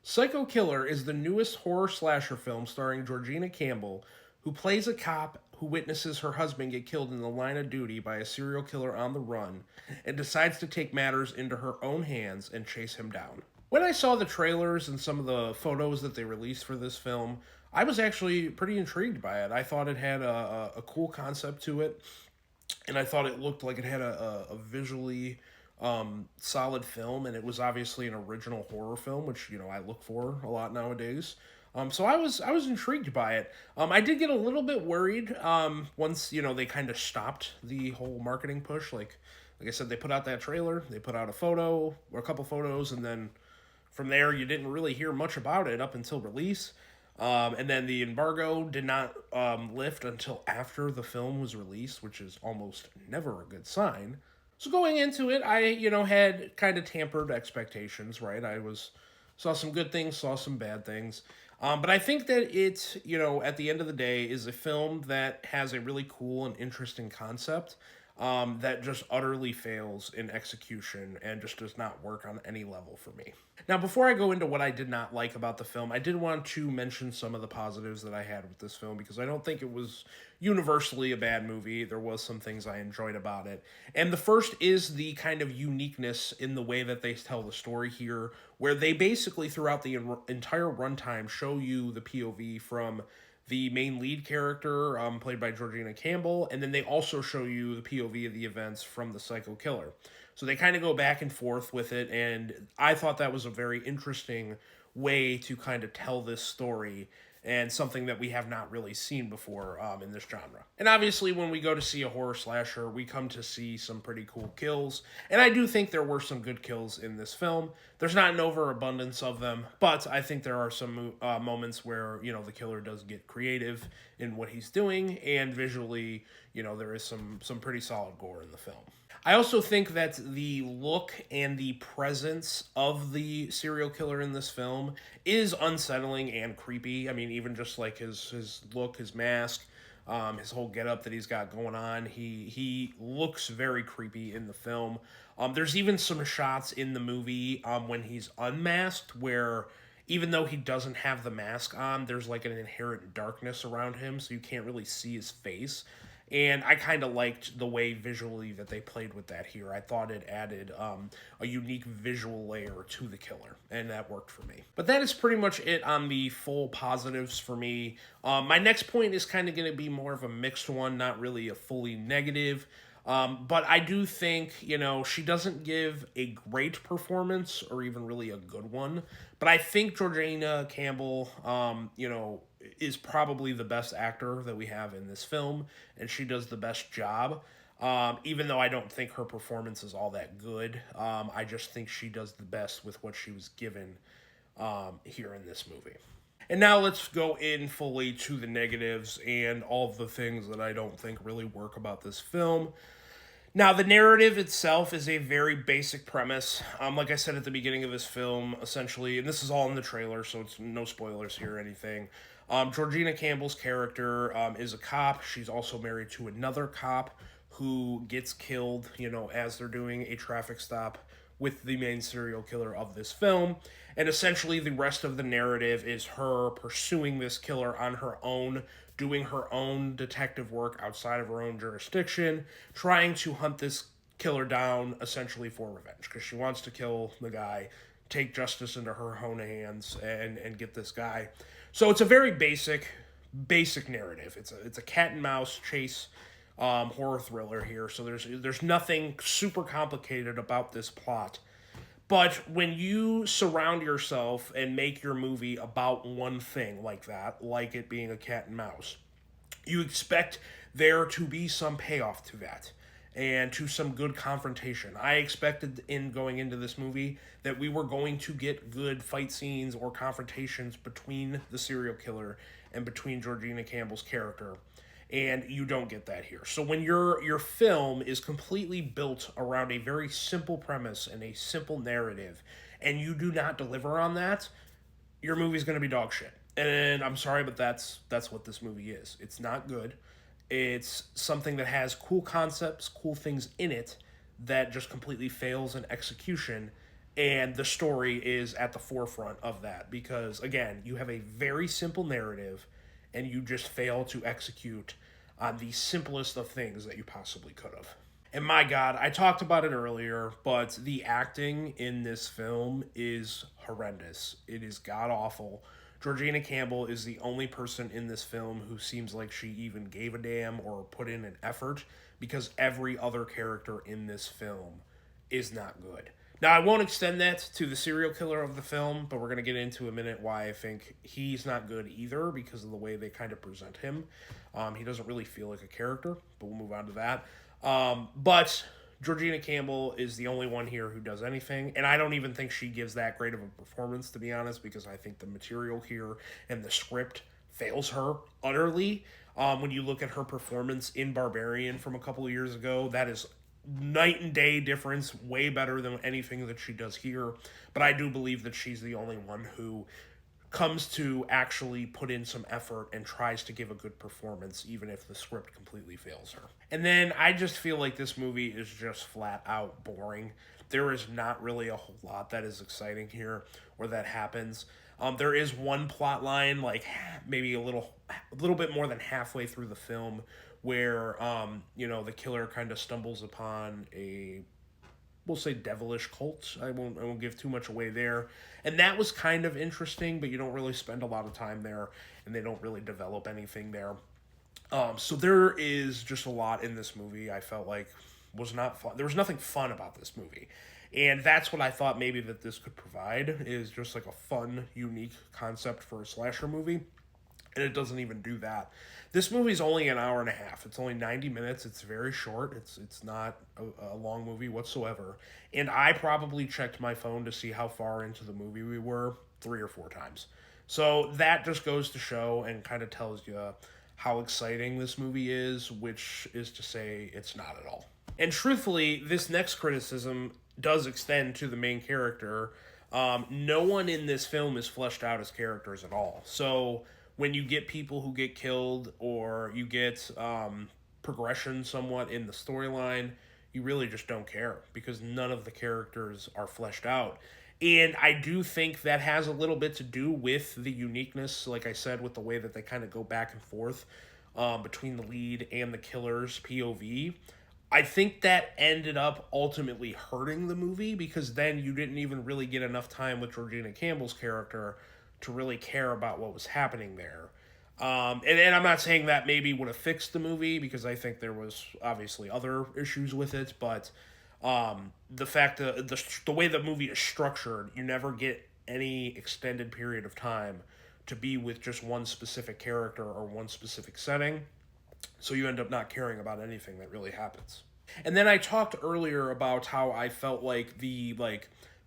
Psycho Killer is the newest horror slasher film starring Georgina Campbell, who plays a cop who witnesses her husband get killed in the line of duty by a serial killer on the run and decides to take matters into her own hands and chase him down. When I saw the trailers and some of the photos that they released for this film, I was actually pretty intrigued by it. I thought it had a cool concept to it, and I thought it looked like it had a visually solid film, and it was obviously an original horror film, which I look for a lot nowadays. So I was intrigued by it. I did get a little bit worried once they kind of stopped the whole marketing push. Like I said, they put out that trailer, they put out a photo or a couple photos, and then from there you didn't really hear much about it up until release. And then the embargo did not lift until after the film was released, which is almost never a good sign. So going into it, I had kind of tampered expectations. Right, I was saw some good things, saw some bad things. But I think that it, at the end of the day, is a film that has a really cool and interesting concept that just utterly fails in execution and just does not work on any level for me. Now, before I go into what I did not like about the film, I did want to mention some of the positives that I had with this film because I don't think it was universally a bad movie. There was some things I enjoyed about it. And the first is the kind of uniqueness in the way that they tell the story here, where they basically throughout the entire runtime show you the POV from the main lead character, played by Georgina Campbell, and then they also show you the POV of the events from the Psycho Killer. So they kind of go back and forth with it, and I thought that was a very interesting way to kind of tell this story and something that we have not really seen before in this genre. And obviously, when we go to see a horror slasher, we come to see some pretty cool kills. And I do think there were some good kills in this film. There's not an overabundance of them, but I think there are some moments where, the killer does get creative in what he's doing, and visually, there is some pretty solid gore in the film. I also think that the look and the presence of the serial killer in this film is unsettling and creepy. I mean, even just like his look, his mask, his whole getup that he's got going on, he looks very creepy in the film. There's even some shots in the movie when he's unmasked where even though he doesn't have the mask on, there's like an inherent darkness around him, so you can't really see his face. And I kind of liked the way visually that they played with that here. I thought it added a unique visual layer to the killer, and that worked for me. But that is pretty much it on the full positives for me. My next point is kind of going to be more of a mixed one, not really a fully negative. But I do think, she doesn't give a great performance or even really a good one. But I think Georgina Campbell, is probably the best actor that we have in this film, and she does the best job. Even though I don't think her performance is all that good, I just think she does the best with what she was given here in this movie. And now let's go in fully to the negatives and all of the things that I don't think really work about this film. Now, the narrative itself is a very basic premise. Like I said at the beginning of this film, essentially, and this is all in the trailer, so it's no spoilers here or anything. Georgina Campbell's character is a cop. She's also married to another cop who gets killed, as they're doing a traffic stop with the main serial killer of this film. And essentially, the rest of the narrative is her pursuing this killer on her own, doing her own detective work outside of her own jurisdiction, trying to hunt this killer down essentially for revenge because she wants to kill the guy, take justice into her own hands, and get this guy. So it's a very basic narrative. It's a cat and mouse chase horror thriller here. So there's nothing super complicated about this plot. But when you surround yourself and make your movie about one thing like that, like it being a cat and mouse, you expect there to be some payoff to that and to some good confrontation. I expected in going into this movie that we were going to get good fight scenes or confrontations between the serial killer and between Georgina Campbell's character, and you don't get that here. So when your film is completely built around a very simple premise and a simple narrative, and you do not deliver on that, your movie's going to be dog shit. And I'm sorry, but that's what this movie is. It's not good. It's something that has cool concepts, cool things in it that just completely fails in execution, And the story is at the forefront of that because, again, you have a very simple narrative and you just fail to execute on the simplest of things that you possibly could have. And my God, I talked about it earlier, but the acting in this film is horrendous. It is god awful. Georgina Campbell is the only person in this film who seems like she even gave a damn or put in an effort because every other character in this film is not good. Now, I won't extend that to the serial killer of the film, but we're going to get into a minute why I think he's not good either because of the way they kind of present him. He doesn't really feel like a character, but we'll move on to that. But Georgina Campbell is the only one here who does anything, and I don't even think she gives that great of a performance, to be honest, because I think the material here and the script fails her utterly. When you look at her performance in Barbarian from a couple of years ago, that is night and day difference, way better than anything that she does here. But I do believe that she's the only one who comes to actually put in some effort and tries to give a good performance, even if the script completely fails her. And then I just feel like this movie is just flat out boring. There is not really a whole lot that is exciting here or that happens. There is one plot line, like maybe a little bit more than halfway through the film, where the killer kind of stumbles upon a, we'll say, devilish cult. I won't give too much away there. And that was kind of interesting, but you don't really spend a lot of time there, and they don't really develop anything there. So there is just a lot in this movie I felt like was not fun. There was nothing fun about this movie. And that's what I thought maybe that this could provide, is just like a fun, unique concept for a slasher movie. And it doesn't even do that. This movie's only an hour and a half. It's only 90 minutes. It's very short. It's not a long movie whatsoever. And I probably checked my phone to see how far into the movie we were 3 or 4 times. So that just goes to show and kind of tells you how exciting this movie is, which is to say it's not at all. And truthfully, this next criticism does extend to the main character. No one in this film is fleshed out as characters at all. So when you get people who get killed or you get progression somewhat in the storyline, you really just don't care because none of the characters are fleshed out. And I do think that has a little bit to do with the uniqueness, like I said, with the way that they kind of go back and forth between the lead and the killer's POV. I think that ended up ultimately hurting the movie because then you didn't even really get enough time with Georgina Campbell's character to really care about what was happening there. And I'm not saying that maybe would have fixed the movie because I think there was obviously other issues with it, but the fact that the way the movie is structured, you never get any extended period of time to be with just one specific character or one specific setting, so you end up not caring about anything that really happens. And then I talked earlier about how I felt like the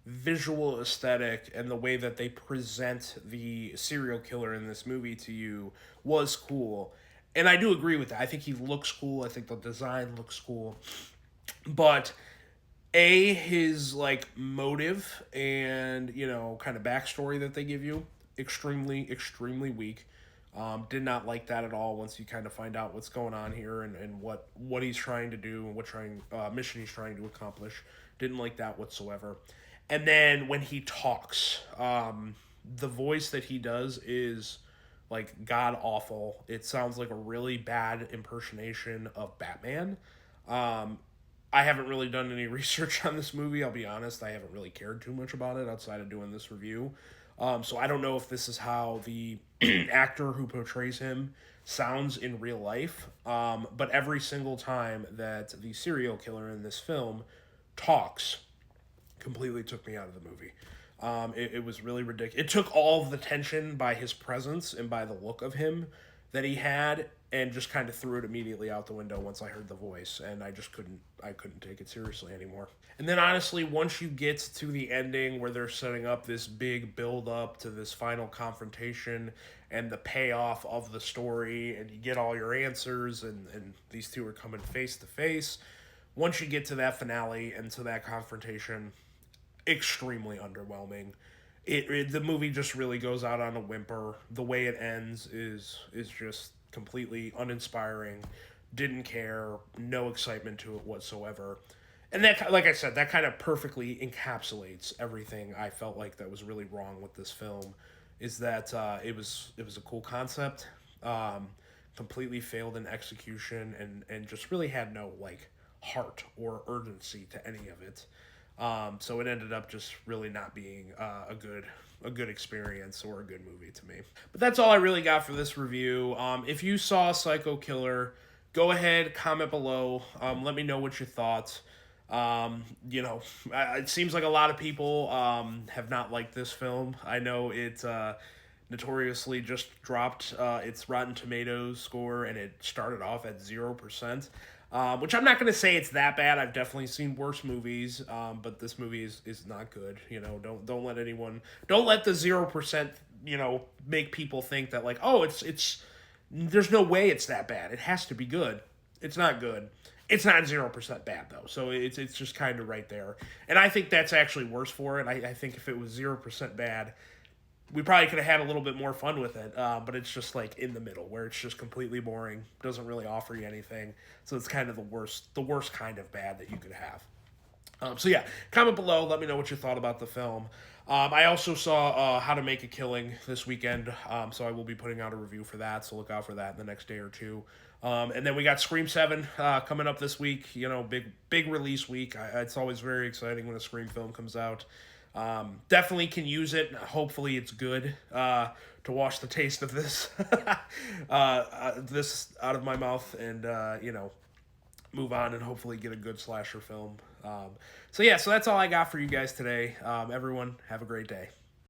visual aesthetic and the way that they present the serial killer in this movie to you was cool. And I do agree with that. I think he looks cool. I think the design looks cool. But his motive and kind of backstory that they give you, extremely weak. Did not like that at all once you kind of find out what's going on here and what he's trying to do and what mission he's trying to accomplish. Didn't like that whatsoever. And then when he talks, the voice that he does is god awful. It sounds like a really bad impersonation of Batman. I haven't really done any research on this movie, I'll be honest. I haven't really cared too much about it outside of doing this review. So I don't know if this is how the actor who portrays him sounds in real life. But every single time that the serial killer in this film talks, completely took me out of the movie. It was really ridiculous. It took all of the tension by his presence and by the look of him that he had, and just kind of threw it immediately out the window once I heard the voice, and I couldn't take it seriously anymore. And then honestly, once you get to the ending where they're setting up this big build up to this final confrontation and the payoff of the story, and you get all your answers, and these two are coming face to face. Once you get to that finale and to that confrontation, extremely underwhelming. The movie just really goes out on a whimper. The way it ends is just completely uninspiring. Didn't care, no excitement to it whatsoever. And that, like I said, that kind of perfectly encapsulates everything I felt like that was really wrong with this film. Is that it was a cool concept, um, completely failed in execution, and just really had no like heart or urgency to any of it. So it ended up just really not being a good experience or a good movie to me. But that's all I really got for this review. If you saw Psycho Killer, go ahead, comment below. Let me know what you thought. It seems like a lot of people have not liked this film. I know it notoriously just dropped its Rotten Tomatoes score, and it started off at 0%. Which I'm not going to say it's that bad. I've definitely seen worse movies, but this movie is not good. Don't let the 0%, make people think that like, oh, it's there's no way it's that bad. It has to be good. It's not good. It's not 0% bad though, so it's just kind of right there. And I think that's actually worse for it. I think if it was 0% bad, we probably could have had a little bit more fun with it, but it's just like in the middle where it's just completely boring, doesn't really offer you anything. So it's kind of the worst kind of bad that you could have. So yeah, comment below. Let me know what you thought about the film. I also saw How to Make a Killing this weekend, so I will be putting out a review for that. So look out for that in the next day or two. And then we got Scream 7 coming up this week. Big release week. It's always very exciting when a Scream film comes out. Definitely can use it. Hopefully, it's good to wash the taste of this this out of my mouth, and move on and hopefully get a good slasher film. So that's all I got for you guys today. Everyone, have a great day.